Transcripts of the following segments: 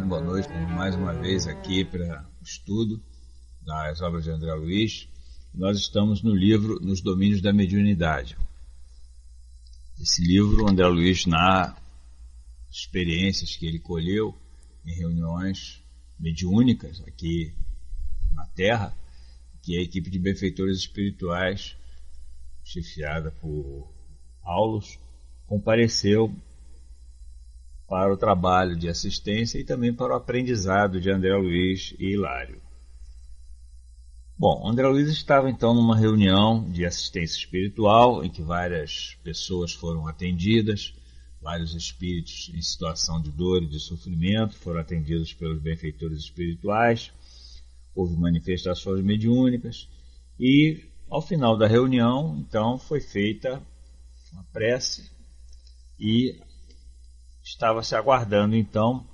Boa noite, mais uma vez aqui para o estudo das obras de André Luiz. Nós estamos no livro Nos Domínios da Mediunidade. Esse livro, André Luiz narra experiências que ele colheu em reuniões mediúnicas aqui na Terra, que a equipe de benfeitores espirituais, chefiada por Aulos, compareceu para o trabalho de assistência e também para o aprendizado de André Luiz e Hilário. Bom, André Luiz estava então numa reunião de assistência espiritual em que várias pessoas foram atendidas, vários espíritos em situação de dor e de sofrimento foram atendidos pelos benfeitores espirituais, houve manifestações mediúnicas e ao final da reunião então foi feita uma prece e estava se aguardando então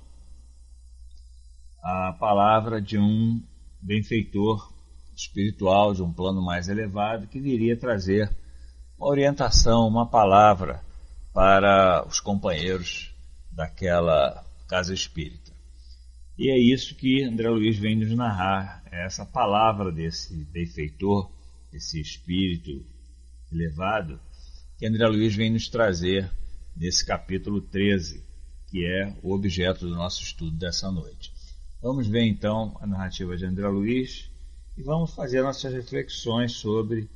a palavra de um benfeitor espiritual de um plano mais elevado que viria trazer uma orientação, uma palavra para os companheiros daquela casa espírita. E é isso que André Luiz vem nos narrar, essa palavra desse benfeitor, esse espírito elevado, que André Luiz vem nos trazer nesse capítulo 13, que é o objeto do nosso estudo dessa noite. Vamos ver então a narrativa de André Luiz e vamos fazer nossas reflexões sobre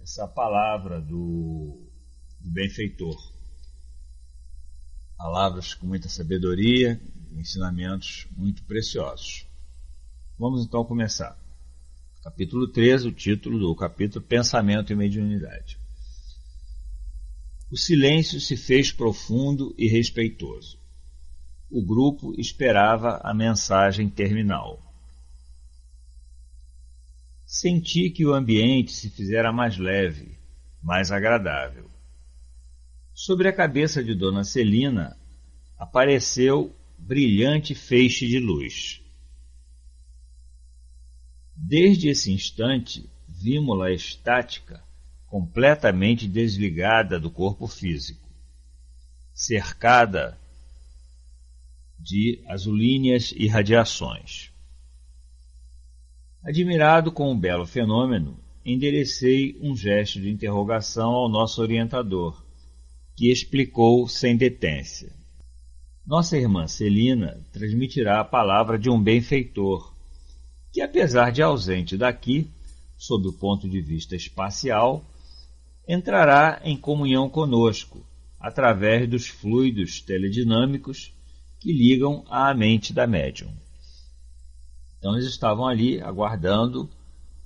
essa palavra do benfeitor. Palavras com muita sabedoria, ensinamentos muito preciosos. Vamos então começar. Capítulo 13, o título do capítulo Pensamento e Mediunidade. O silêncio se fez profundo e respeitoso. O grupo esperava a mensagem terminal. Senti que o ambiente se fizera mais leve, mais agradável. Sobre a cabeça de Dona Celina apareceu brilhante feixe de luz. Desde esse instante, vimos-la estática, completamente desligada do corpo físico, cercada de azulíneas irradiações. Admirado com o belo fenômeno, enderecei um gesto de interrogação ao nosso orientador, que explicou sem detência. Nossa irmã Celina transmitirá a palavra de um benfeitor, que apesar de ausente daqui, sob o ponto de vista espacial, entrará em comunhão conosco, através dos fluidos teledinâmicos que ligam à mente da médium. Então eles estavam ali aguardando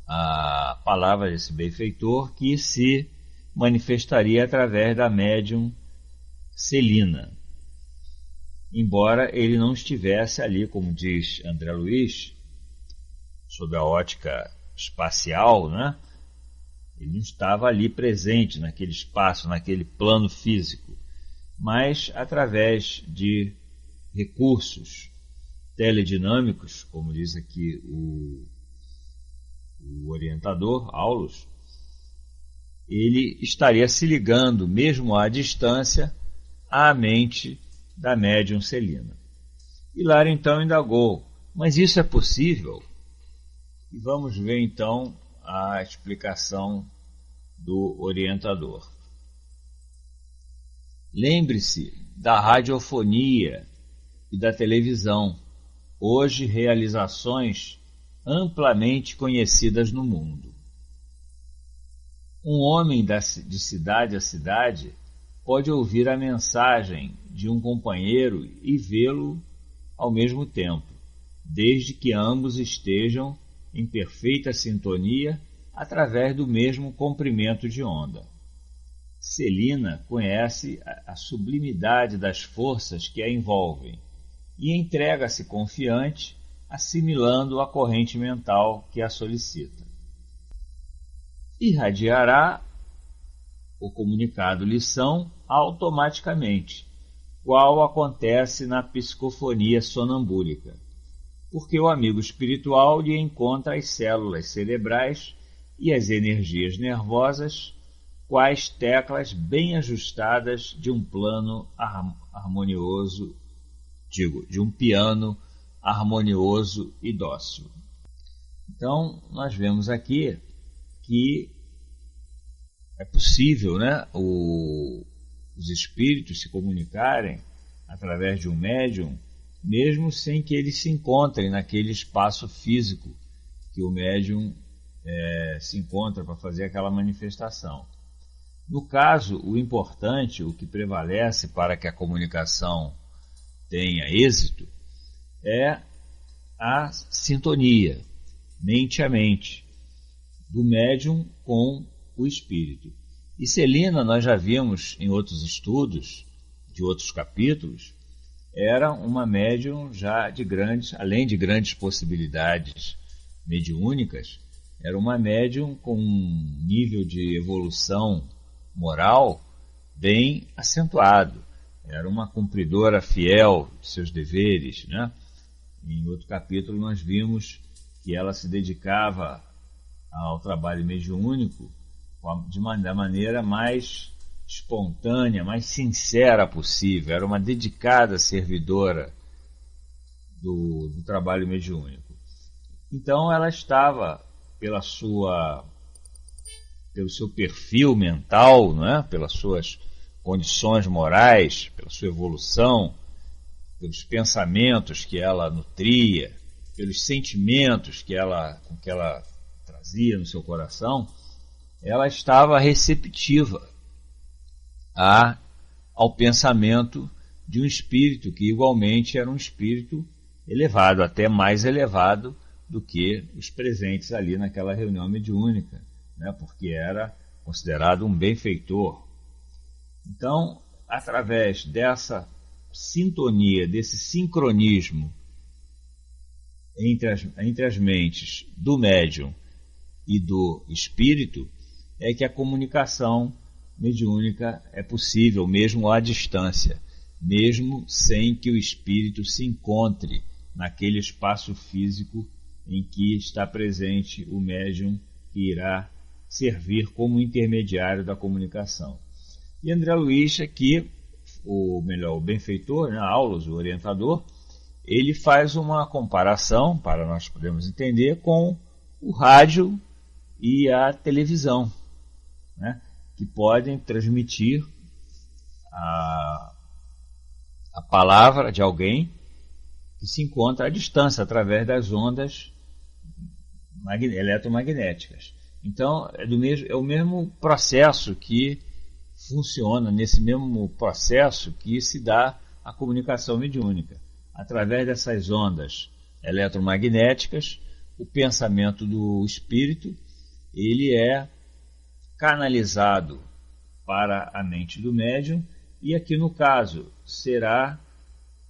a palavra desse benfeitor que se manifestaria através da médium Celina. Embora ele não estivesse ali, como diz André Luiz, sob a ótica espacial, né? Ele não estava ali presente naquele espaço, naquele plano físico, mas através de recursos teledinâmicos, como diz aqui o orientador, Aulos, ele estaria se ligando, mesmo à distância, à mente da médium Celina. Hilário então indagou, mas isso é possível? E vamos ver então a explicação do orientador. Lembre-se da radiofonia e da televisão, hoje realizações amplamente conhecidas no mundo. Um homem de cidade a cidade pode ouvir a mensagem de um companheiro e vê-lo ao mesmo tempo, desde que ambos estejam em perfeita sintonia através do mesmo comprimento de onda. Celina conhece a sublimidade das forças que a envolvem e entrega-se confiante assimilando a corrente mental que a solicita. Irradiará o comunicado lição automaticamente, qual acontece na psicofonia sonambúlica, porque o amigo espiritual lhe encontra as células cerebrais e as energias nervosas, quais teclas bem ajustadas de um plano harmonioso, de um piano harmonioso e dócil. Então, nós vemos aqui que é possível, né, os espíritos se comunicarem através de um médium, mesmo sem que eles se encontrem naquele espaço físico que o médium se encontra para fazer aquela manifestação. No caso, o importante, o que prevalece para que a comunicação tenha êxito, é a sintonia, mente a mente, do médium com o espírito. E Celina, nós já vimos em outros estudos, de outros capítulos, era uma médium já de grandes, além de grandes possibilidades mediúnicas, era uma médium com um nível de evolução moral bem acentuado. Era uma cumpridora fiel de seus deveres, né? Em outro capítulo nós vimos que ela se dedicava ao trabalho mediúnico da maneira mais espontânea, mais sincera possível. Era uma dedicada servidora do trabalho mediúnico. Então ela estava, pelo seu perfil mental, né? Pelas suas condições morais, pela sua evolução, pelos pensamentos que ela nutria, pelos sentimentos com que ela trazia no seu coração, ela estava receptiva ao pensamento de um espírito que igualmente era um espírito elevado, até mais elevado do que os presentes ali naquela reunião mediúnica, né? Porque era considerado um benfeitor. Então, através dessa sintonia, desse sincronismo entre as mentes do médium e do espírito, é que a comunicação mediúnica é possível, mesmo à distância, mesmo sem que o espírito se encontre naquele espaço físico em que está presente o médium que irá servir como intermediário da comunicação. E André Luiz aqui, o benfeitor, né, Aulos, o orientador, ele faz uma comparação, para nós podermos entender, com o rádio e a televisão, né, que podem transmitir a palavra de alguém que se encontra à distância, através das ondas eletromagnéticas. Então, é o mesmo processo que funciona, nesse mesmo processo que se dá a comunicação mediúnica. Através dessas ondas eletromagnéticas, o pensamento do espírito ele é canalizado para a mente do médium e aqui no caso será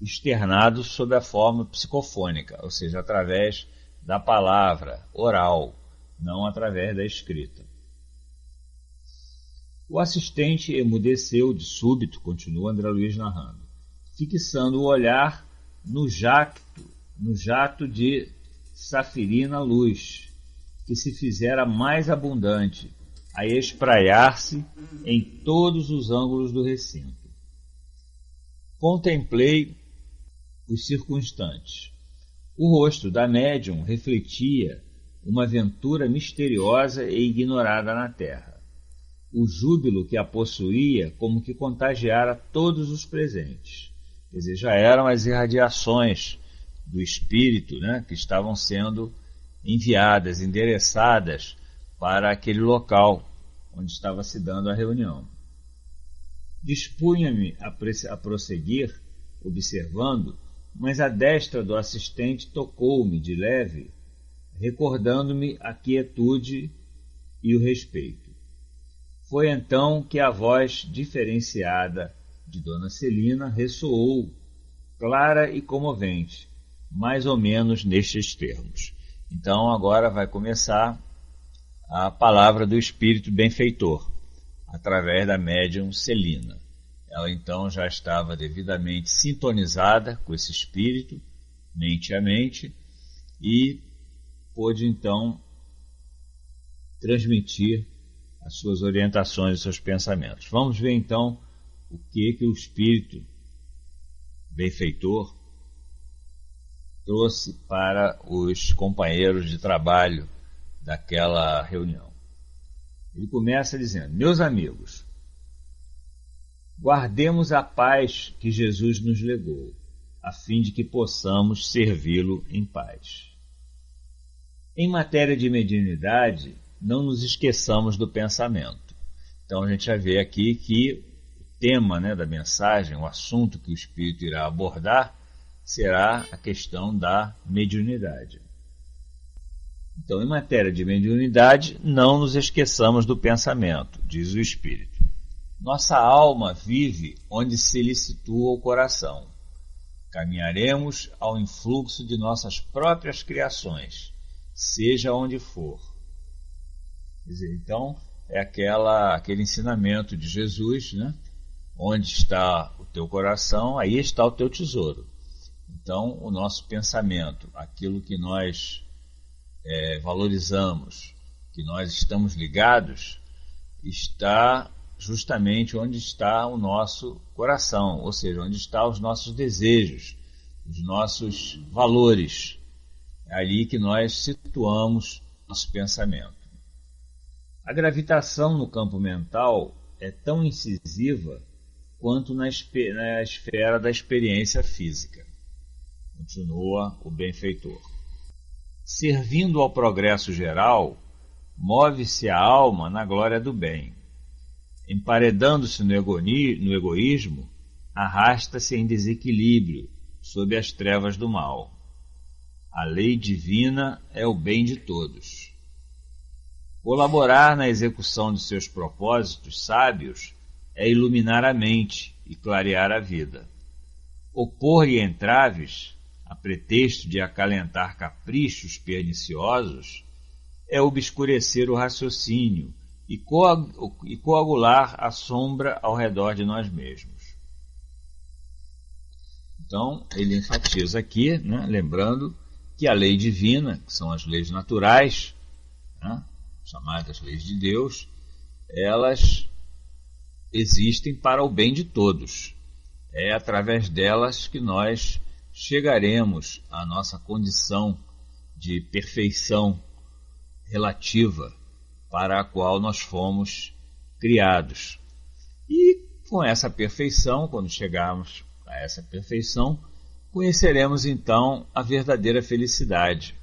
externado sob a forma psicofônica, ou seja, através da palavra oral, não através da escrita. O assistente emudeceu de súbito, continua André Luiz narrando, fixando o olhar no jato de safirina luz, que se fizera mais abundante, a espraiar-se em todos os ângulos do recinto. Contemplei os circunstantes. O rosto da médium refletia uma aventura misteriosa e ignorada na terra. O júbilo que a possuía como que contagiara todos os presentes. Quer dizer, já eram as irradiações do espírito, né, que estavam sendo enviadas, endereçadas para aquele local onde estava se dando a reunião. Dispunha-me a prosseguir, observando, mas a destra do assistente tocou-me de leve, recordando-me a quietude e o respeito. Foi então que a voz diferenciada de Dona Celina ressoou, clara e comovente, mais ou menos nestes termos. Então agora vai começar a palavra do espírito benfeitor, através da médium Celina. Ela então já estava devidamente sintonizada com esse espírito, mente a mente, e pôde então transmitir as suas orientações e seus pensamentos. Vamos ver então o que o espírito benfeitor trouxe para os companheiros de trabalho daquela reunião. Ele começa dizendo: meus amigos, guardemos a paz que Jesus nos legou, a fim de que possamos servi-lo em paz. Em matéria de mediunidade, não nos esqueçamos do pensamento. Então a gente já vê aqui que o tema, da mensagem, o assunto que o Espírito irá abordar, será a questão da mediunidade. Então, em matéria de mediunidade, não nos esqueçamos do pensamento, diz o Espírito. Nossa alma vive onde se lhe situa o coração. Caminharemos ao influxo de nossas próprias criações, seja onde for. Quer dizer, então, é aquele ensinamento de Jesus, onde está o teu coração, aí está o teu tesouro. Então, o nosso pensamento, aquilo que nós valorizamos, que nós estamos ligados, está justamente onde está o nosso coração, ou seja, onde estão os nossos desejos, os nossos valores. É ali que nós situamos nosso pensamento. A gravitação no campo mental é tão incisiva quanto na esfera da experiência física. Continua o benfeitor. Servindo ao progresso geral, move-se a alma na glória do bem. Emparedando-se no egoísmo, arrasta-se em desequilíbrio sob as trevas do mal. A lei divina é o bem de todos. Colaborar na execução de seus propósitos sábios é iluminar a mente e clarear a vida. Opor-lhe entraves, a pretexto de acalentar caprichos perniciosos, é obscurecer o raciocínio e coagular a sombra ao redor de nós mesmos. Então, ele enfatiza aqui, lembrando que a lei divina, que são as leis naturais, chamadas leis de Deus, elas existem para o bem de todos. É através delas que nós chegaremos à nossa condição de perfeição relativa para a qual nós fomos criados. E com essa perfeição, quando chegarmos a essa perfeição, conheceremos então a verdadeira felicidade,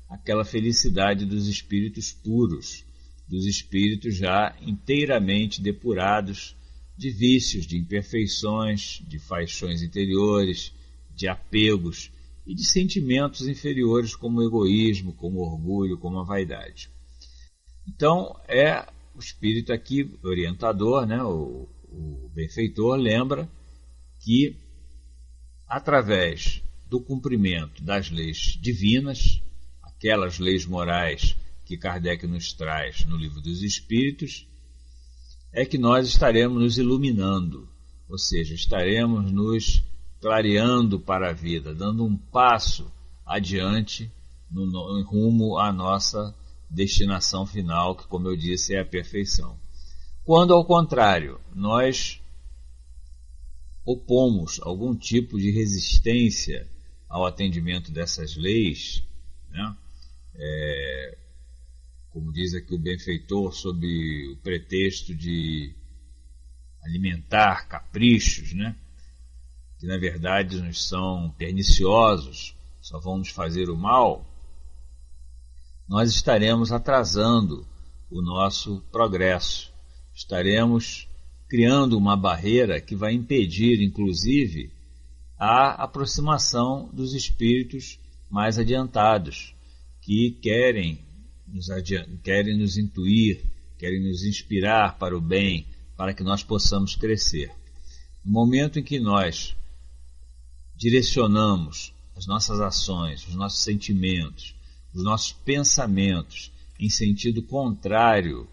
aquela felicidade dos espíritos puros, dos espíritos já inteiramente depurados de vícios, de imperfeições, de paixões interiores, de apegos e de sentimentos inferiores como o egoísmo, como o orgulho, como a vaidade. Então, o espírito aqui, orientador, o benfeitor, lembra que, através do cumprimento das leis divinas, aquelas leis morais que Kardec nos traz no Livro dos Espíritos, é que nós estaremos nos iluminando, ou seja, estaremos nos clareando para a vida, dando um passo adiante no rumo à nossa destinação final, que, como eu disse, é a perfeição. Quando, ao contrário, nós opomos algum tipo de resistência ao atendimento dessas leis, como diz aqui o benfeitor, sob o pretexto de alimentar caprichos, que na verdade nos são perniciosos, só vão nos fazer o mal, nós estaremos atrasando o nosso progresso, estaremos criando uma barreira que vai impedir, inclusive, a aproximação dos espíritos mais adiantados, que querem nos intuir, querem nos inspirar para o bem, para que nós possamos crescer. No momento em que nós direcionamos as nossas ações, os nossos sentimentos, os nossos pensamentos em sentido contrário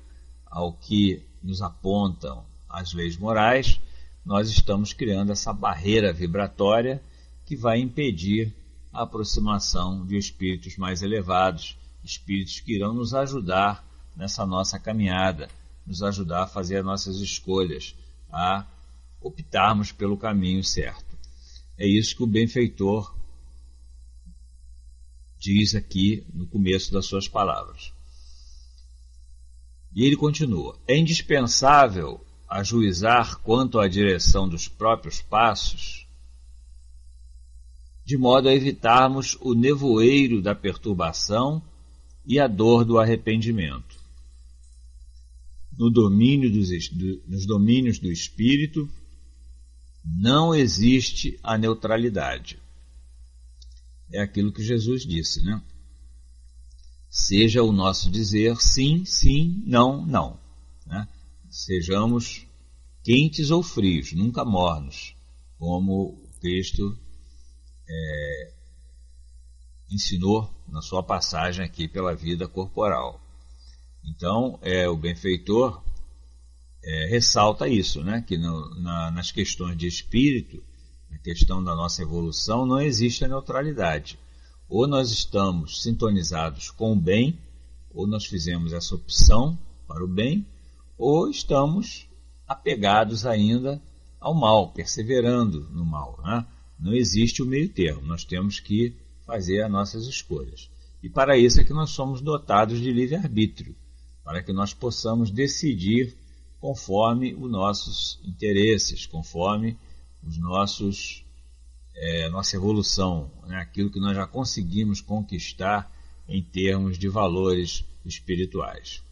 ao que nos apontam as leis morais, nós estamos criando essa barreira vibratória que vai impedir a aproximação de espíritos mais elevados, espíritos que irão nos ajudar nessa nossa caminhada, nos ajudar a fazer as nossas escolhas, a optarmos pelo caminho certo. É isso que o benfeitor diz aqui no começo das suas palavras. E ele continua: é indispensável ajuizar quanto à direção dos próprios passos, de modo a evitarmos o nevoeiro da perturbação e a dor do arrependimento. Nos domínios do espírito não existe a neutralidade. É aquilo que Jesus disse, né? Seja o nosso dizer sim, sim, não, não. Né? Sejamos quentes ou frios, nunca mornos, como o Cristo ensinou na sua passagem aqui pela vida corporal. Então, o benfeitor ressalta isso, né? Que nas questões de espírito, na questão da nossa evolução, não existe a neutralidade. Ou nós estamos sintonizados com o bem, ou nós fizemos essa opção para o bem, ou estamos apegados ainda ao mal, perseverando no mal. Né? Não existe o meio termo, nós temos que fazer as nossas escolhas. E para isso é que nós somos dotados de livre-arbítrio, para que nós possamos decidir conforme os nossos interesses, conforme os nossa evolução, né? Aquilo que nós já conseguimos conquistar em termos de valores espirituais.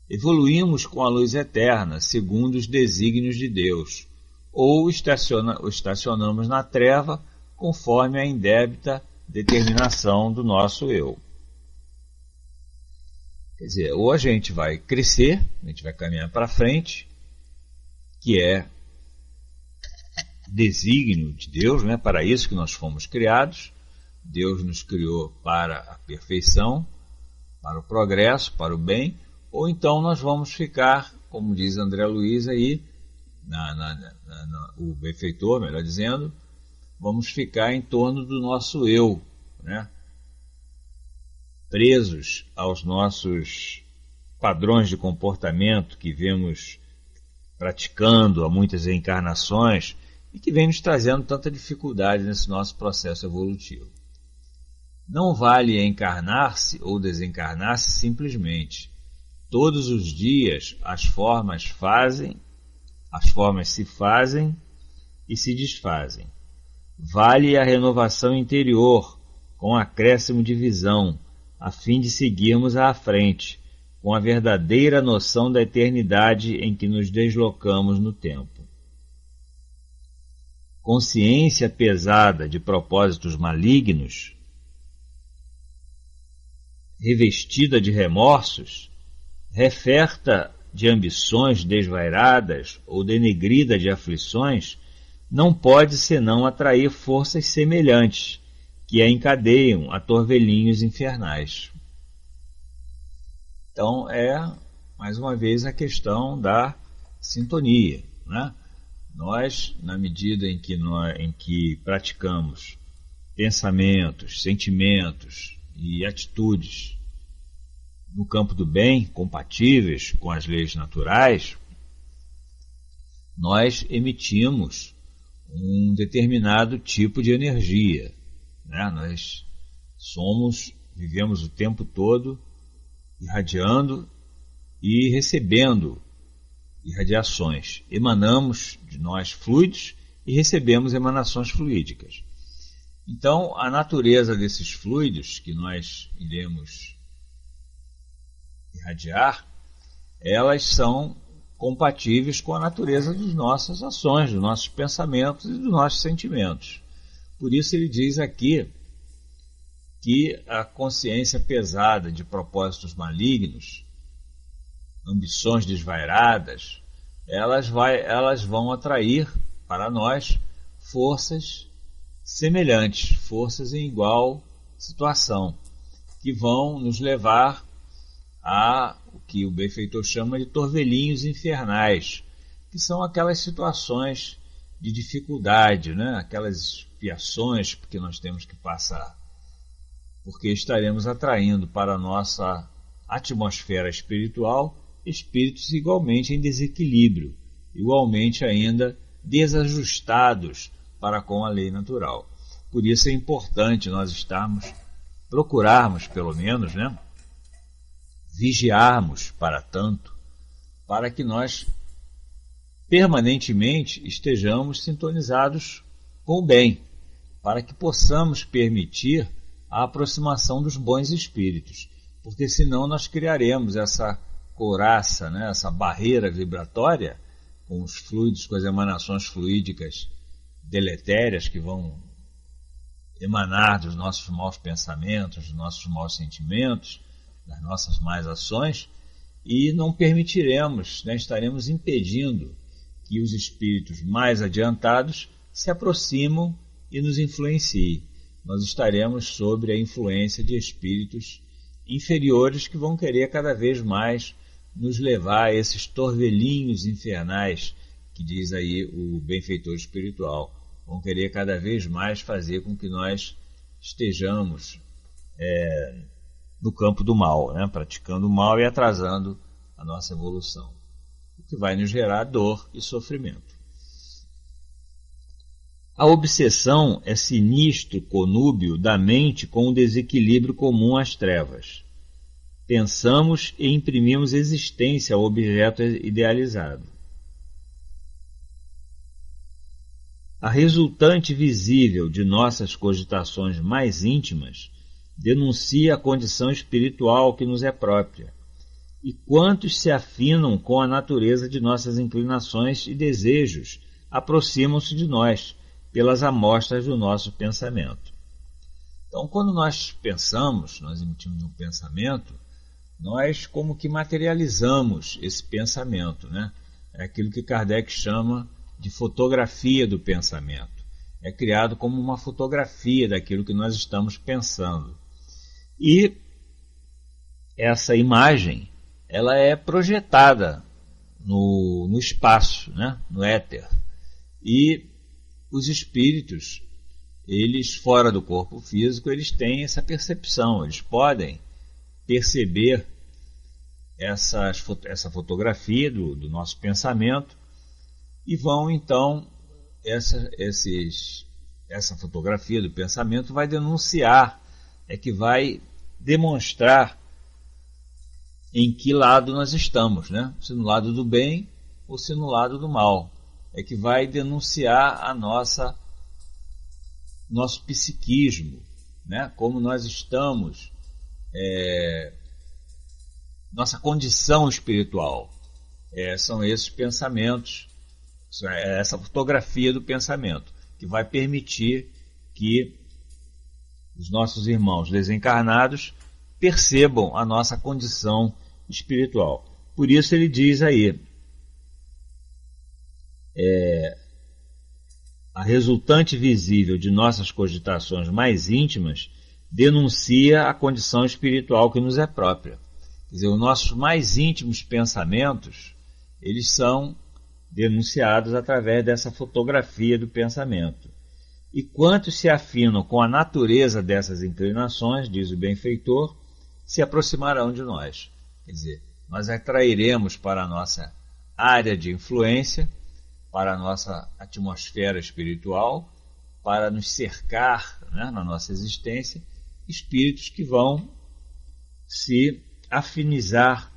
Evoluímos com a luz eterna, segundo os desígnios de Deus, ou estacionamos na treva, conforme a indébita determinação do nosso eu. Quer dizer, ou a gente vai crescer, a gente vai caminhar para frente, que é desígnio de Deus, né? Para isso que nós fomos criados. Deus nos criou para a perfeição, para o progresso, para o bem, ou então nós vamos ficar, como diz André Luiz aí, o benfeitor, melhor dizendo, vamos ficar em torno do nosso eu, né? Presos aos nossos padrões de comportamento que vemos praticando há muitas reencarnações e que vem nos trazendo tanta dificuldade nesse nosso processo evolutivo. Não vale encarnar-se ou desencarnar-se simplesmente. Todos os dias as formas se fazem e se desfazem. Vale a renovação interior, com acréscimo de visão, a fim de seguirmos à frente, com a verdadeira noção da eternidade em que nos deslocamos no tempo. Consciência pesada de propósitos malignos, revestida de remorsos, referta de ambições desvairadas ou denegrida de aflições, não pode senão atrair forças semelhantes, que a encadeiam a torvelinhos infernais. Então, mais uma vez, a questão da sintonia, né? Nós, na medida em que praticamos pensamentos, sentimentos e atitudes no campo do bem, compatíveis com as leis naturais, nós emitimos um determinado tipo de energia, né? Nós vivemos o tempo todo irradiando e recebendo irradiações. Emanamos de nós fluidos e recebemos emanações fluídicas. Então, a natureza desses fluidos que nós iremos irradiar, elas são compatíveis com a natureza das nossas ações, dos nossos pensamentos e dos nossos sentimentos. Por isso ele diz aqui que a consciência pesada de propósitos malignos, ambições desvairadas, elas vão atrair para nós forças semelhantes, forças em igual situação, que vão nos levar a o que o benfeitor chama de torvelinhos infernais, que são aquelas situações de dificuldade, né? Aquelas expiações que nós temos que passar, porque estaremos atraindo para a nossa atmosfera espiritual espíritos igualmente em desequilíbrio, igualmente ainda desajustados para com a lei natural. Por isso é importante nós procurarmos pelo menos, né, vigiarmos para tanto, para que nós permanentemente estejamos sintonizados com o bem, para que possamos permitir a aproximação dos bons espíritos, porque senão nós criaremos essa couraça, né, essa barreira vibratória com os fluidos, com as emanações fluídicas deletérias que vão emanar dos nossos maus pensamentos, dos nossos maus sentimentos, das nossas más ações, e não permitiremos, né, estaremos impedindo que os espíritos mais adiantados se aproximam e nos influenciem. Nós estaremos sob a influência de espíritos inferiores que vão querer cada vez mais nos levar a esses torvelinhos infernais, que diz aí o benfeitor espiritual. Vão querer cada vez mais fazer com que nós estejamos no campo do mal, né? Praticando o mal e atrasando a nossa evolução, o que vai nos gerar dor e sofrimento. A obsessão é sinistro conúbio da mente com o desequilíbrio comum às trevas. Pensamos e imprimimos existência ao objeto idealizado. A resultante visível de nossas cogitações mais íntimas denuncia a condição espiritual que nos é própria, e quantos se afinam com a natureza de nossas inclinações e desejos aproximam-se de nós pelas amostras do nosso pensamento. Então, quando nós pensamos, nós emitimos um pensamento, nós como que materializamos esse pensamento, né? É aquilo que Kardec chama de fotografia do pensamento. É criado como uma fotografia daquilo que nós estamos pensando. E essa imagem, ela é projetada no espaço, né? No éter. E os espíritos, eles fora do corpo físico, eles têm essa percepção, eles podem perceber essa fotografia do nosso pensamento e vão então, essa fotografia do pensamento vai denunciar, que vai demonstrar em que lado nós estamos, né? Se no lado do bem ou se no lado do mal. É que vai denunciar nosso psiquismo, né? Como nós estamos, nossa condição espiritual. São esses pensamentos, essa fotografia do pensamento, que vai permitir que os nossos irmãos desencarnados percebam a nossa condição espiritual. Por isso ele diz aí, a resultante visível de nossas cogitações mais íntimas denuncia a condição espiritual que nos é própria. Quer dizer, os nossos mais íntimos pensamentos, eles são denunciados através dessa fotografia do pensamento. E quantos se afinam com a natureza dessas inclinações, diz o benfeitor, se aproximarão de nós. Quer dizer, nós atrairemos para a nossa área de influência, para a nossa atmosfera espiritual, para nos cercar, né, na nossa existência, espíritos que vão se afinizar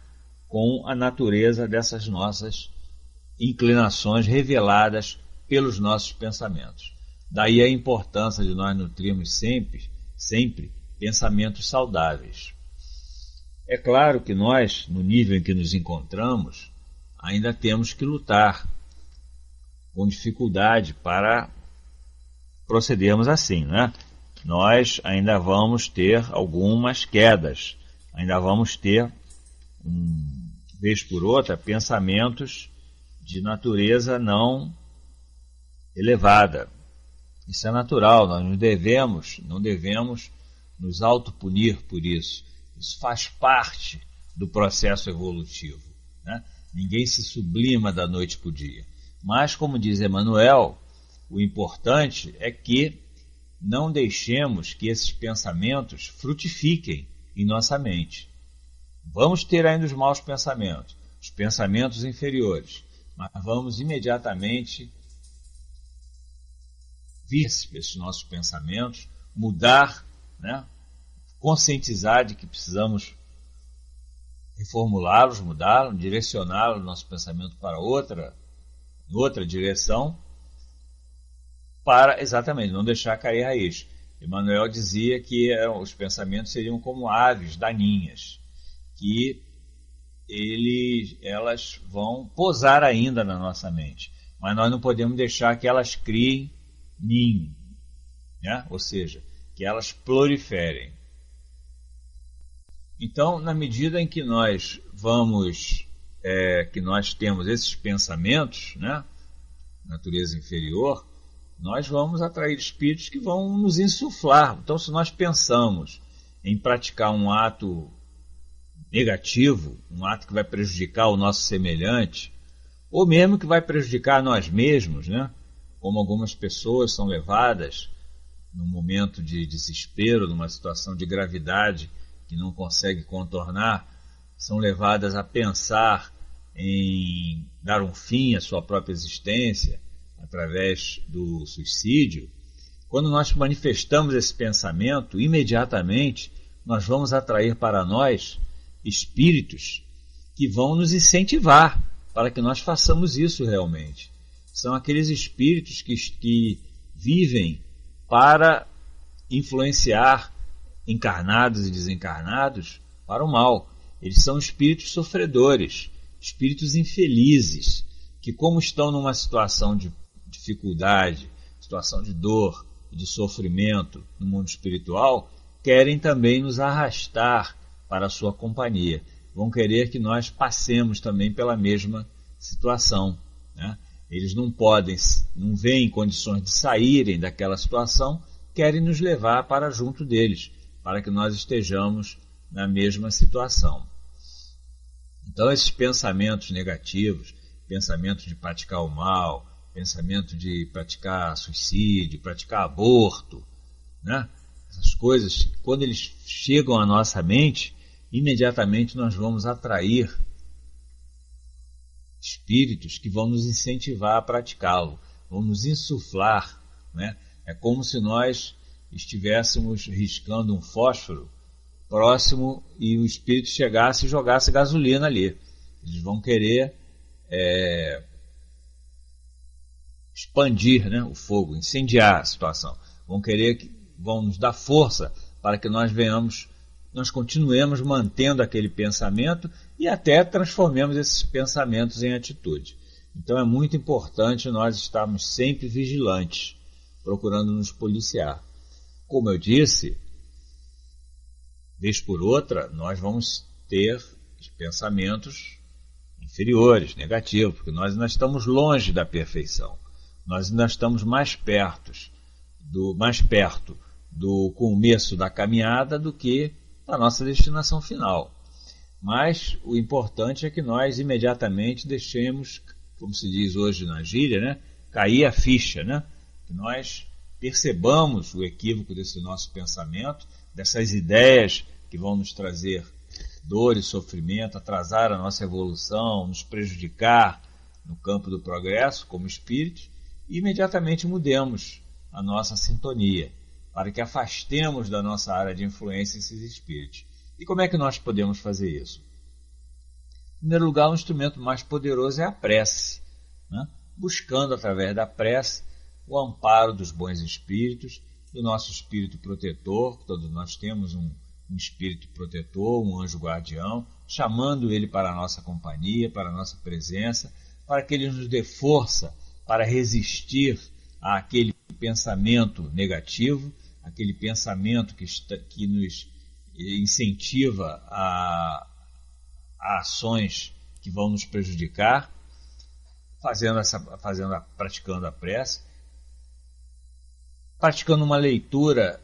com a natureza dessas nossas inclinações reveladas pelos nossos pensamentos. Daí a importância de nós nutrirmos sempre pensamentos saudáveis. É claro que nós, no nível em que nos encontramos, ainda temos que lutar com dificuldade para procedermos assim, né? Nós ainda vamos ter algumas quedas, ainda vamos ter, vez por outra, pensamentos de natureza não elevada. Isso é natural, nós não devemos nos autopunir por isso. Isso faz parte do processo evolutivo, né? Ninguém se sublima da noite para o dia. Mas, como diz Emmanuel, o importante é que não deixemos que esses pensamentos frutifiquem em nossa mente. Vamos ter ainda os maus pensamentos, os pensamentos inferiores, mas vamos imediatamente vir esses nossos pensamentos, mudar, né? Conscientizar de que precisamos reformulá-los, mudá-los, direcioná-los, nosso pensamento para outra direção, para exatamente não deixar cair raiz. Emmanuel dizia que os pensamentos seriam como aves daninhas, que elas vão pousar ainda na nossa mente, mas nós não podemos deixar que elas criem ninho, né? Ou seja, que elas proliferem. Então, na medida em que nós que nós temos esses pensamentos, né, natureza inferior, nós vamos atrair espíritos que vão nos insuflar. Então, se nós pensamos em praticar um ato negativo, um ato que vai prejudicar o nosso semelhante, ou mesmo que vai prejudicar nós mesmos, né, como algumas pessoas são levadas num momento de desespero, numa situação de gravidade que não consegue contornar, são levadas a pensar em dar um fim à sua própria existência através do suicídio. Quando nós manifestamos esse pensamento, imediatamente nós vamos atrair para nós espíritos que vão nos incentivar para que nós façamos isso realmente. São aqueles espíritos que vivem para influenciar encarnados e desencarnados para o mal. Eles são espíritos sofredores, espíritos infelizes, que como estão numa situação de dificuldade, situação de dor, de sofrimento no mundo espiritual, querem também nos arrastar para a sua companhia. Vão querer que nós passemos também pela mesma situação, né? Eles não veem condições de saírem daquela situação, querem nos levar para junto deles, para que nós estejamos na mesma situação. Então, esses pensamentos negativos, pensamento de praticar o mal, pensamento de praticar suicídio, praticar aborto, né? Essas coisas, quando eles chegam à nossa mente, imediatamente nós vamos atrair espíritos que vão nos incentivar a praticá-lo, vão nos insuflar, né? É como se nós estivéssemos riscando um fósforo próximo e o espírito chegasse e jogasse gasolina ali. Eles vão querer expandir, né, o fogo, incendiar a situação. Vão nos dar força para que nós continuemos mantendo aquele pensamento e até transformemos esses pensamentos em atitude. Então é muito importante nós estarmos sempre vigilantes, procurando nos policiar. Como eu disse, vez por outra, nós vamos ter pensamentos inferiores, negativos, porque nós ainda estamos longe da perfeição. Nós ainda estamos mais perto do começo da caminhada do que da nossa destinação final. Mas o importante é que nós imediatamente deixemos, como se diz hoje na gíria, né, cair a ficha, né? Que nós percebamos o equívoco desse nosso pensamento, dessas ideias que vão nos trazer dor e sofrimento, atrasar a nossa evolução, nos prejudicar no campo do progresso como espíritos, e imediatamente mudemos a nossa sintonia, para que afastemos da nossa área de influência esses espíritos. E como é que nós podemos fazer isso? Em primeiro lugar, um instrumento mais poderoso é a prece, né? Buscando através da prece o amparo dos bons espíritos, do nosso espírito protetor. Todos nós temos um espírito protetor, um anjo guardião, chamando ele para a nossa companhia, para a nossa presença, para que ele nos dê força para resistir àquele pensamento negativo, aquele pensamento que nos incentiva a ações que vão nos prejudicar, praticando a prece. praticando uma leitura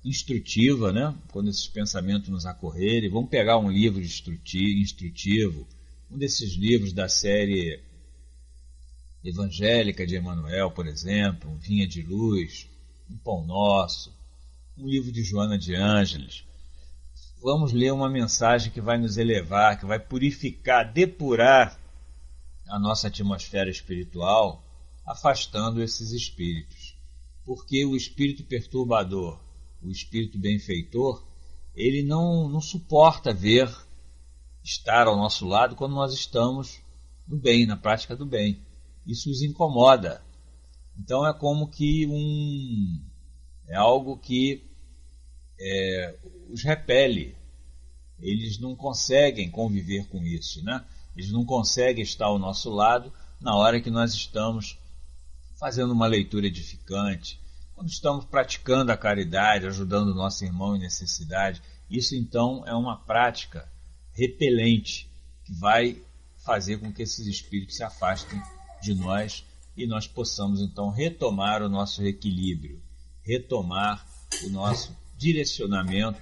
instrutiva, né? Quando esses pensamentos nos acorrerem, vamos pegar um livro instrutivo, um desses livros da série evangélica de Emmanuel, por exemplo, um Vinha de Luz, um Pão Nosso, um livro de Joana de Ângeles. Vamos ler uma mensagem que vai nos elevar, que vai purificar, depurar a nossa atmosfera espiritual, afastando esses espíritos. Porque o espírito perturbador, o espírito benfeitor, ele não suporta estar ao nosso lado quando nós estamos no bem, na prática do bem. Isso os incomoda. Então é como que é algo que os repele. Eles não conseguem conviver com isso, né? Eles não conseguem estar ao nosso lado na hora que nós estamos fazendo uma leitura edificante, quando estamos praticando a caridade, ajudando o nosso irmão em necessidade. Isso então é uma prática repelente que vai fazer com que esses espíritos se afastem de nós e nós possamos então retomar o nosso equilíbrio, retomar o nosso direcionamento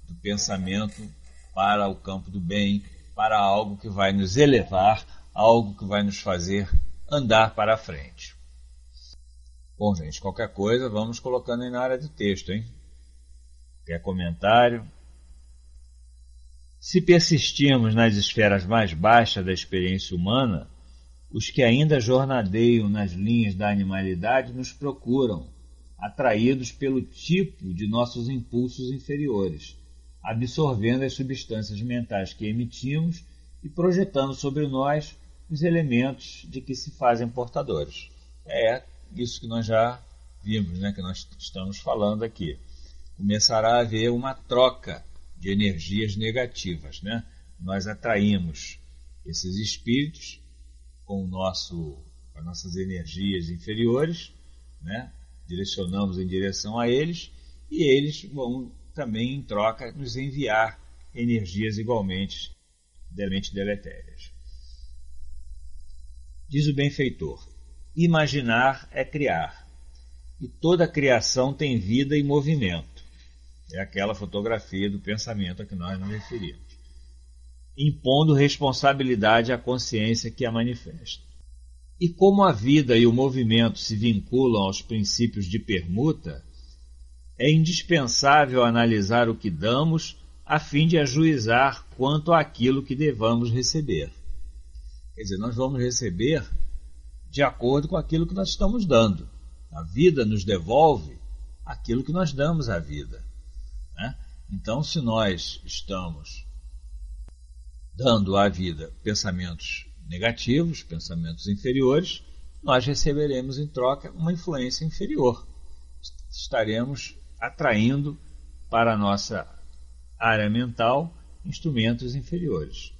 do pensamento para o campo do bem, para algo que vai nos elevar, algo que vai nos fazer andar para a frente. Bom, gente, qualquer coisa, vamos colocando aí na área do texto, hein? Qualquer comentário? Se persistirmos nas esferas mais baixas da experiência humana, os que ainda jornadeiam nas linhas da animalidade nos procuram, atraídos pelo tipo de nossos impulsos inferiores, absorvendo as substâncias mentais que emitimos e projetando sobre nós os elementos de que se fazem portadores. É isso que nós já vimos, né, que nós estamos falando aqui. Começará a haver uma troca de energias negativas, né? Nós atraímos esses espíritos com as nossas energias inferiores, né? Direcionamos em direção a eles e eles vão também, em troca, nos enviar energias igualmente deletérias. Diz o benfeitor: imaginar é criar, e toda criação tem vida e movimento. É aquela fotografia do pensamento a que nós nos referimos. Impondo responsabilidade à consciência que a manifesta. E como a vida e o movimento se vinculam aos princípios de permuta, é indispensável analisar o que damos a fim de ajuizar quanto àquilo que devamos receber. Quer dizer, nós vamos receber de acordo com aquilo que nós estamos dando. A vida nos devolve aquilo que nós damos à vida, né? Então, se nós estamos dando à vida pensamentos negativos, pensamentos inferiores, nós receberemos em troca uma influência inferior. Estaremos atraindo para a nossa área mental instrumentos inferiores.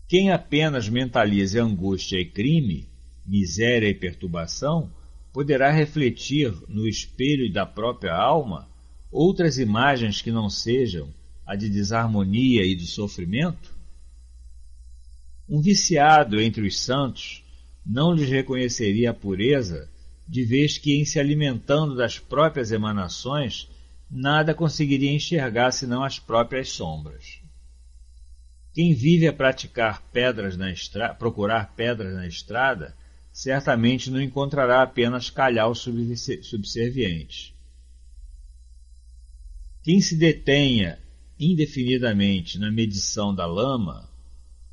Quem apenas mentalize angústia e crime, miséria e perturbação, poderá refletir no espelho da própria alma outras imagens que não sejam a de desarmonia e de sofrimento? Um viciado entre os santos não lhes reconheceria a pureza, de vez que, em se alimentando das próprias emanações, nada conseguiria enxergar senão as próprias sombras. Quem vive a procurar pedras na estrada, certamente não encontrará apenas calhaus subservientes. Quem se detenha indefinidamente na medição da lama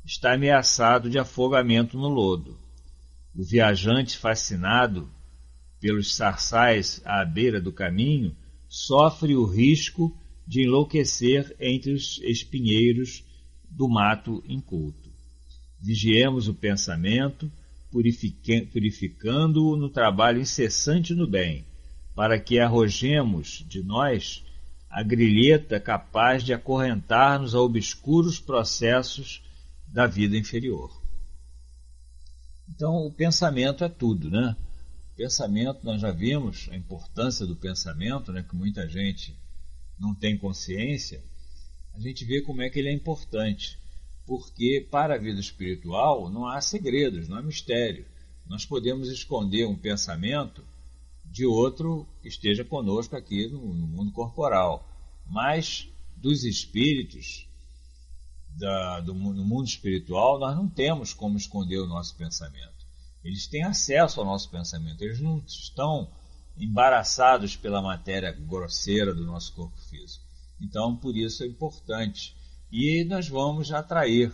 está ameaçado de afogamento no lodo. O viajante fascinado pelos sarçais à beira do caminho sofre o risco de enlouquecer entre os espinheiros do mato inculto. Vigiemos o pensamento, purificando-o no trabalho incessante no bem, para que arrojemos de nós a grilheta capaz de acorrentar-nos a obscuros processos da vida inferior. Então, o pensamento é tudo, né? O pensamento, nós já vimos a importância do pensamento, né, que muita gente não tem consciência. A gente vê como é que ele é importante, porque para a vida espiritual não há segredos, não há mistério. Nós podemos esconder um pensamento de outro que esteja conosco aqui no mundo corporal. Mas dos espíritos, no mundo espiritual, nós não temos como esconder o nosso pensamento. Eles têm acesso ao nosso pensamento, eles não estão embaraçados pela matéria grosseira do nosso corpo físico. Então, por isso é importante. E nós vamos atrair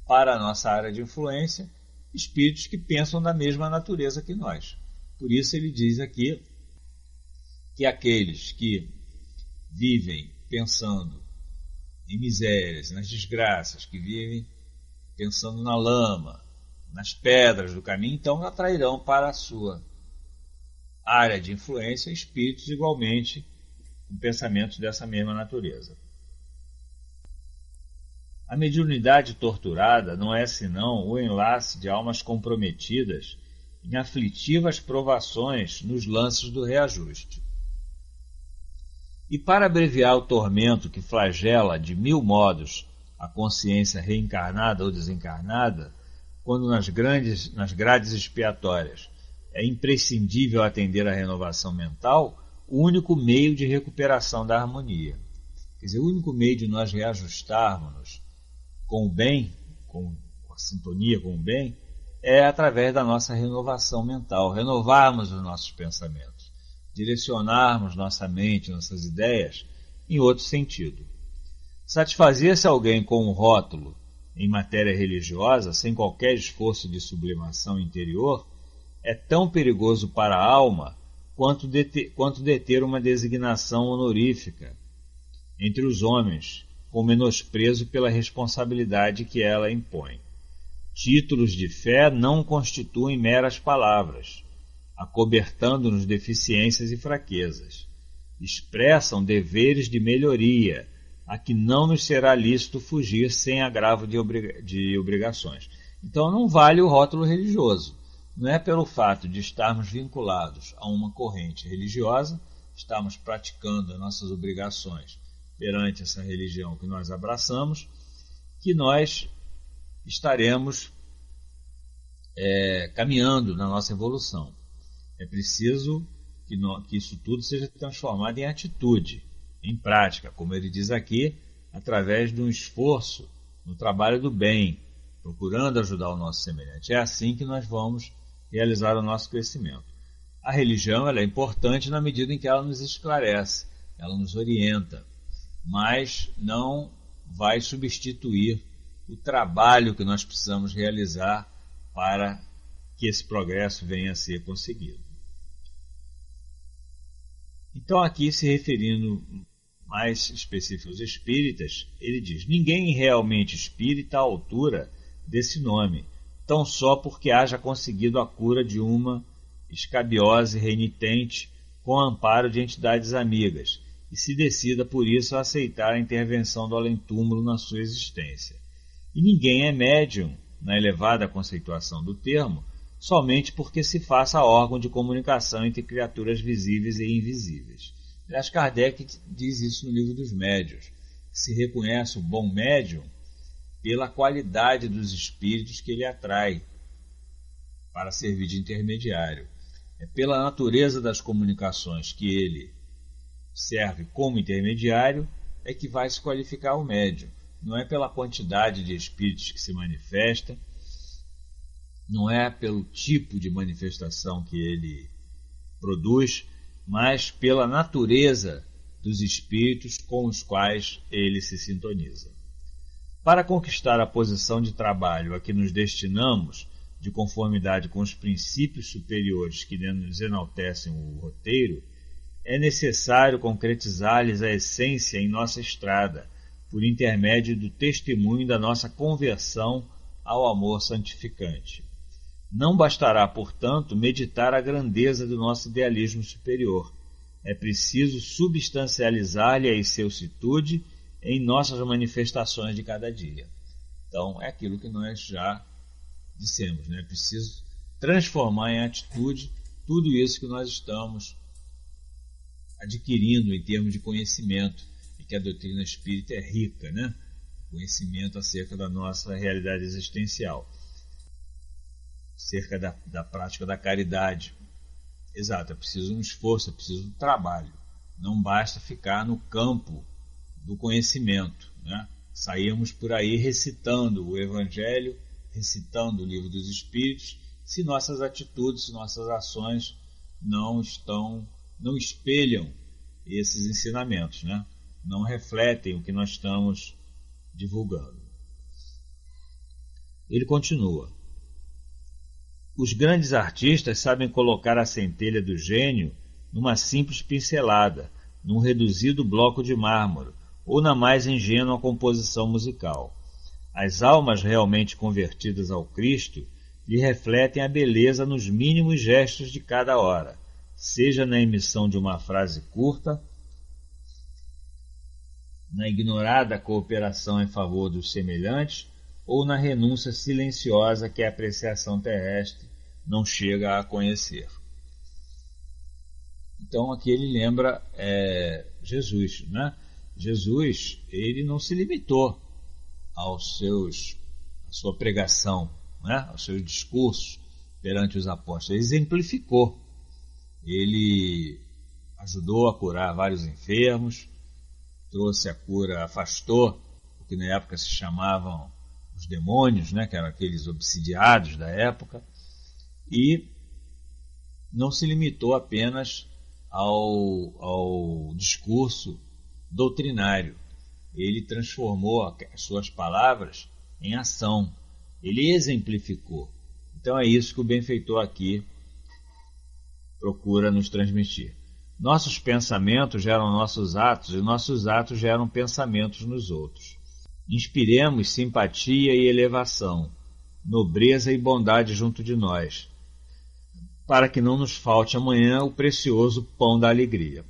para a nossa área de influência espíritos que pensam da mesma natureza que nós. Por isso ele diz aqui que aqueles que vivem pensando em misérias, nas desgraças, que vivem pensando na lama, nas pedras do caminho, então atrairão para a sua área de influência espíritos igualmente com pensamentos dessa mesma natureza. A mediunidade torturada não é senão o enlace de almas comprometidas em aflitivas provações nos lances do reajuste. E para abreviar o tormento que flagela de 1000 modos a consciência reencarnada ou desencarnada, quando nas grades expiatórias é imprescindível atender à renovação mental, o único meio de recuperação da harmonia. Quer dizer, o único meio de nós reajustarmos com o bem, com a sintonia com o bem, é através da nossa renovação mental, renovarmos os nossos pensamentos, direcionarmos nossa mente, nossas ideias em outro sentido. Satisfazer-se alguém com um rótulo em matéria religiosa, sem qualquer esforço de sublimação interior, é tão perigoso para a alma quanto deter uma designação honorífica entre os homens, com menosprezo pela responsabilidade que ela impõe. Títulos de fé não constituem meras palavras, acobertando-nos deficiências e fraquezas. Expressam deveres de melhoria, a que não nos será lícito fugir sem agravo de obrigações. Então não vale o rótulo religioso. Não é pelo fato de estarmos vinculados a uma corrente religiosa, estarmos praticando as nossas obrigações perante essa religião que nós abraçamos, que nós estaremos caminhando na nossa evolução. É preciso que isso tudo seja transformado em atitude, em prática, como ele diz aqui, através de um esforço no trabalho do bem, procurando ajudar o nosso semelhante. É assim que nós vamos realizar o nosso crescimento. A religião ela é importante na medida em que ela nos esclarece, ela nos orienta, mas não vai substituir o trabalho que nós precisamos realizar para que esse progresso venha a ser conseguido. Então, aqui, se referindo mais específico aos espíritas, ele diz: ninguém realmente espírita à altura desse nome, tão só porque haja conseguido a cura de uma escabiose renitente com amparo de entidades amigas, e se decida por isso a aceitar a intervenção do além-túmulo na sua existência. E ninguém é médium, na elevada conceituação do termo, somente porque se faça órgão de comunicação entre criaturas visíveis e invisíveis. Aliás, Kardec diz isso no Livro dos Médiuns. Se reconhece o bom médium pela qualidade dos espíritos que ele atrai para servir de intermediário. É pela natureza das comunicações que ele serve como intermediário é que vai se qualificar o médium. Não é pela quantidade de espíritos que se manifesta, não é pelo tipo de manifestação que ele produz, mas pela natureza dos espíritos com os quais ele se sintoniza. Para conquistar a posição de trabalho a que nos destinamos, de conformidade com os princípios superiores que nos enaltecem o roteiro, é necessário concretizar-lhes a essência em nossa estrada, por intermédio do testemunho da nossa conversão ao amor santificante. Não bastará, portanto, meditar a grandeza do nosso idealismo superior. É preciso substancializar-lhe a excelsitude em nossas manifestações de cada dia. Então, é aquilo que nós já dissemos, né? É preciso transformar em atitude tudo isso que nós estamos adquirindo em termos de conhecimento, e que a doutrina espírita é rica, né? Conhecimento acerca da nossa realidade existencial, acerca da prática da caridade, Exato, é preciso um esforço, é preciso um trabalho. Não basta ficar no campo do conhecimento, né? Saímos por aí recitando o Evangelho, recitando o Livro dos Espíritos, se nossas atitudes, se nossas ações não espelham esses ensinamentos, né? Não refletem o que nós estamos divulgando. Ele continua: os grandes artistas sabem colocar a centelha do gênio numa simples pincelada, num reduzido bloco de mármore, ou na mais ingênua composição musical. As almas realmente convertidas ao Cristo lhe refletem a beleza nos mínimos gestos de cada hora, seja na emissão de uma frase curta, na ignorada cooperação em favor dos semelhantes, ou na renúncia silenciosa que a apreciação terrestre não chega a conhecer. Então aqui ele lembra Jesus, né? Jesus, ele não se limitou à sua pregação, né? Aos seus discursos perante os apóstolos. Ele exemplificou. Ele ajudou a curar vários enfermos, trouxe a cura, afastou o que na época se chamavam os demônios, né? Que eram aqueles obsidiados da época, e não se limitou apenas ao discurso doutrinário. Ele transformou as suas palavras em ação. Ele exemplificou. Então é isso que o benfeitor aqui procura nos transmitir. Nossos pensamentos geram nossos atos e nossos atos geram pensamentos nos outros. Inspiremos simpatia e elevação, nobreza e bondade junto de nós, para que não nos falte amanhã o precioso pão da alegria.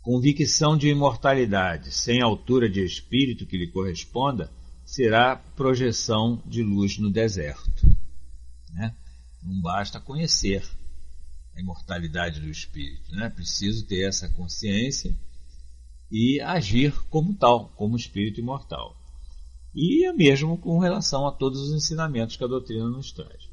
Convicção de imortalidade, sem altura de espírito que lhe corresponda, será projeção de luz no deserto. Né? Não basta conhecer a imortalidade do espírito, né? Preciso ter essa consciência e agir como tal, como espírito imortal. E é mesmo com relação a todos os ensinamentos que a doutrina nos traz.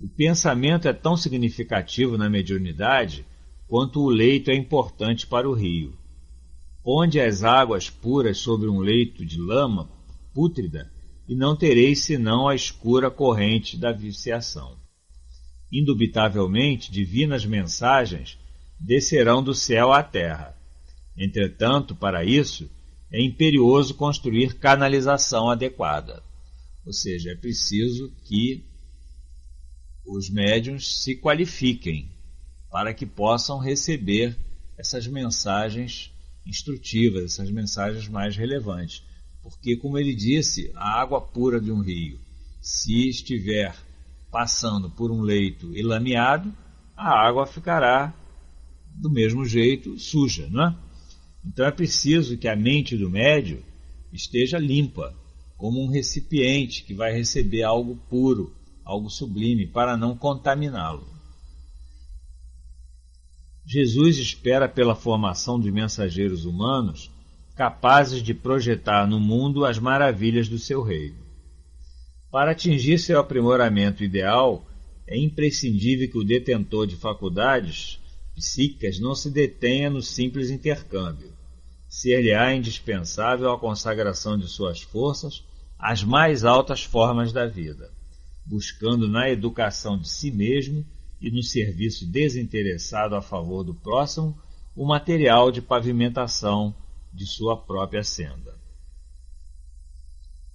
O pensamento é tão significativo na mediunidade quanto o leito é importante para o rio. Ponde as águas puras sobre um leito de lama pútrida e não tereis senão a escura corrente da viciação. Indubitavelmente, divinas mensagens descerão do céu à terra. Entretanto, para isso, é imperioso construir canalização adequada. Ou seja, é preciso que os médiuns se qualifiquem para que possam receber essas mensagens instrutivas, essas mensagens mais relevantes. Porque, como ele disse, a água pura de um rio, se estiver passando por um leito enlameado, a água ficará do mesmo jeito suja, não é? Então é preciso que a mente do médium esteja limpa, como um recipiente que vai receber algo puro, algo sublime, para não contaminá-lo. Jesus espera pela formação de mensageiros humanos capazes de projetar no mundo as maravilhas do seu reino. Para atingir seu aprimoramento ideal, é imprescindível que o detentor de faculdades psíquicas não se detenha no simples intercâmbio. Ser-lhe-á indispensável a consagração de suas forças às mais altas formas da vida, buscando na educação de si mesmo e no serviço desinteressado a favor do próximo o material de pavimentação de sua própria senda.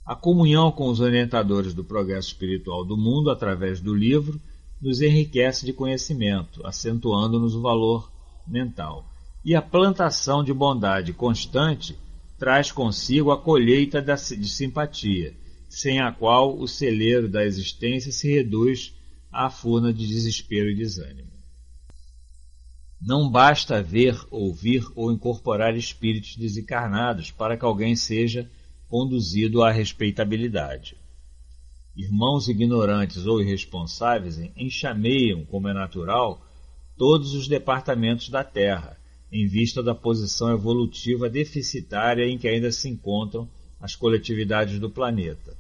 A comunhão com os orientadores do progresso espiritual do mundo através do livro nos enriquece de conhecimento, acentuando-nos o valor mental. E a plantação de bondade constante traz consigo a colheita de simpatia, sem a qual o celeiro da existência se reduz à furna de desespero e desânimo. Não basta ver, ouvir ou incorporar espíritos desencarnados para que alguém seja conduzido à respeitabilidade. Irmãos ignorantes ou irresponsáveis enxameiam, como é natural, todos os departamentos da Terra, em vista da posição evolutiva deficitária em que ainda se encontram as coletividades do planeta.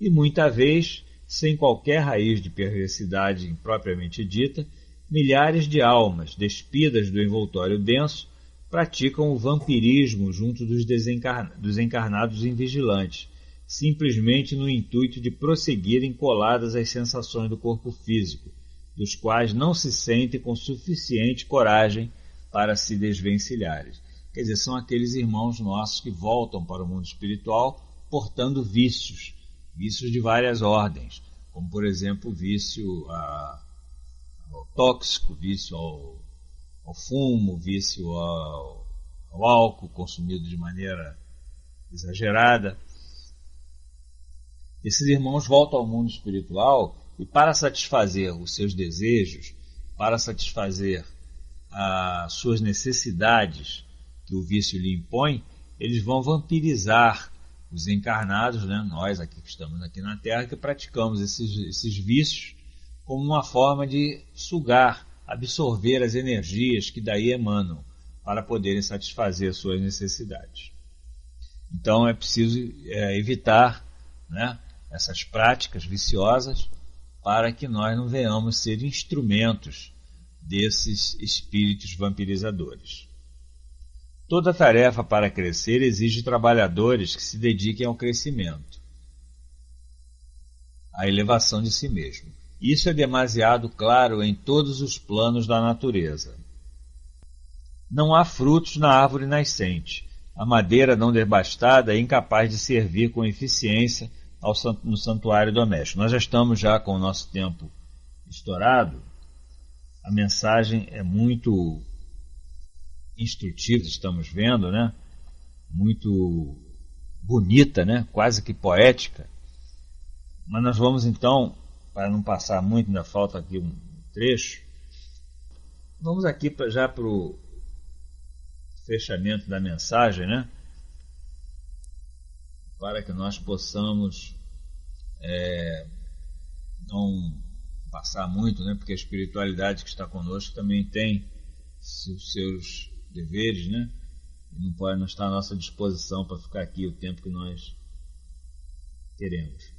E muita vez sem qualquer raiz de perversidade propriamente dita, milhares de almas, despidas do envoltório denso, praticam o vampirismo junto dos encarnados invigilantes, simplesmente no intuito de prosseguirem coladas às sensações do corpo físico, dos quais não se sentem com suficiente coragem para se desvencilharem. Quer dizer, são aqueles irmãos nossos que voltam para o mundo espiritual portando vícios de várias ordens, como, por exemplo, o vício ao tóxico, vício ao fumo, vício ao álcool consumido de maneira exagerada. Esses irmãos voltam ao mundo espiritual e, para satisfazer os seus desejos, para satisfazer as suas necessidades que o vício lhe impõe, eles vão vampirizar os encarnados, né? Nós aqui que estamos aqui na Terra, que praticamos esses vícios como uma forma de sugar, absorver as energias que daí emanam para poderem satisfazer as suas necessidades. Então é preciso evitar, né, essas práticas viciosas para que nós não venhamos ser instrumentos desses espíritos vampirizadores. Toda tarefa para crescer exige trabalhadores que se dediquem ao crescimento, à elevação de si mesmo. Isso é demasiado claro em todos os planos da natureza. Não há frutos na árvore nascente. A madeira não devastada é incapaz de servir com eficiência no santuário doméstico. Nós já estamos com o nosso tempo estourado. A mensagem é muito instrutiva, estamos vendo, né? Muito bonita, né? Quase que poética. Mas nós vamos então, para não passar muito, ainda falta aqui um trecho, vamos aqui já para o fechamento da mensagem, né? Para que nós possamos não passar muito, né? Porque a espiritualidade que está conosco também tem os seus deveres, né? E não pode não estar à nossa disposição para ficar aqui o tempo que nós queremos.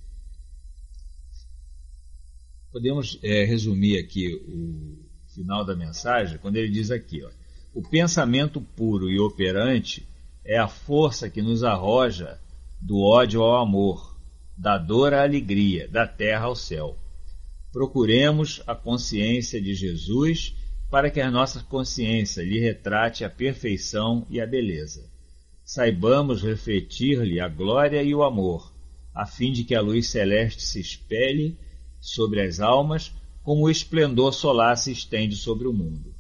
Podemos resumir aqui o final da mensagem quando ele diz aqui, ó: o pensamento puro e operante é a força que nos arroja do ódio ao amor, da dor à alegria, da terra ao céu. Procuremos a consciência de Jesus para que a nossa consciência lhe retrate a perfeição e a beleza. Saibamos refletir-lhe a glória e o amor, a fim de que a luz celeste se espelhe sobre as almas, como o esplendor solar se estende sobre o mundo.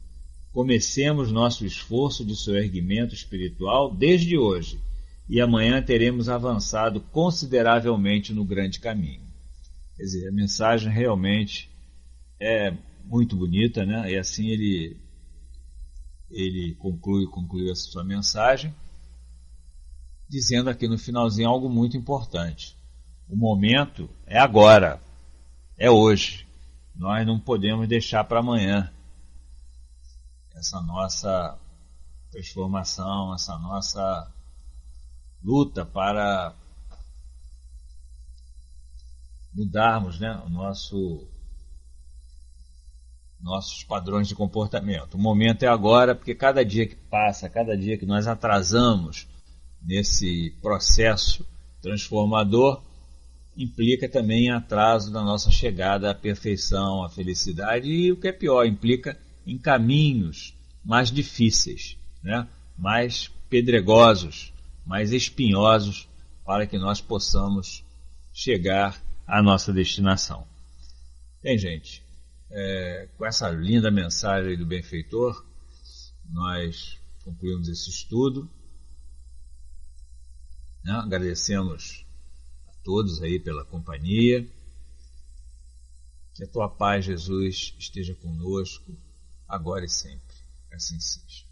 Comecemos nosso esforço de soerguimento espiritual desde hoje, e amanhã teremos avançado consideravelmente no grande caminho. Quer dizer, a mensagem realmente é muito bonita, né? E assim ele conclui essa sua mensagem, dizendo aqui no finalzinho algo muito importante. O momento é agora, é hoje. Nós não podemos deixar para amanhã essa nossa transformação, essa nossa luta para mudarmos, né, nossos padrões de comportamento. O momento é agora, porque cada dia que passa, cada dia que nós atrasamos nesse processo transformador, implica também atraso na nossa chegada à perfeição, à felicidade, e o que é pior, implica em caminhos mais difíceis, né, mais pedregosos, mais espinhosos, para que nós possamos chegar à nossa destinação. Bem, gente, com essa linda mensagem do benfeitor, nós concluímos esse estudo, né? Agradecemos a todos aí pela companhia, que a tua paz, Jesus, esteja conosco, agora e sempre, assim seja.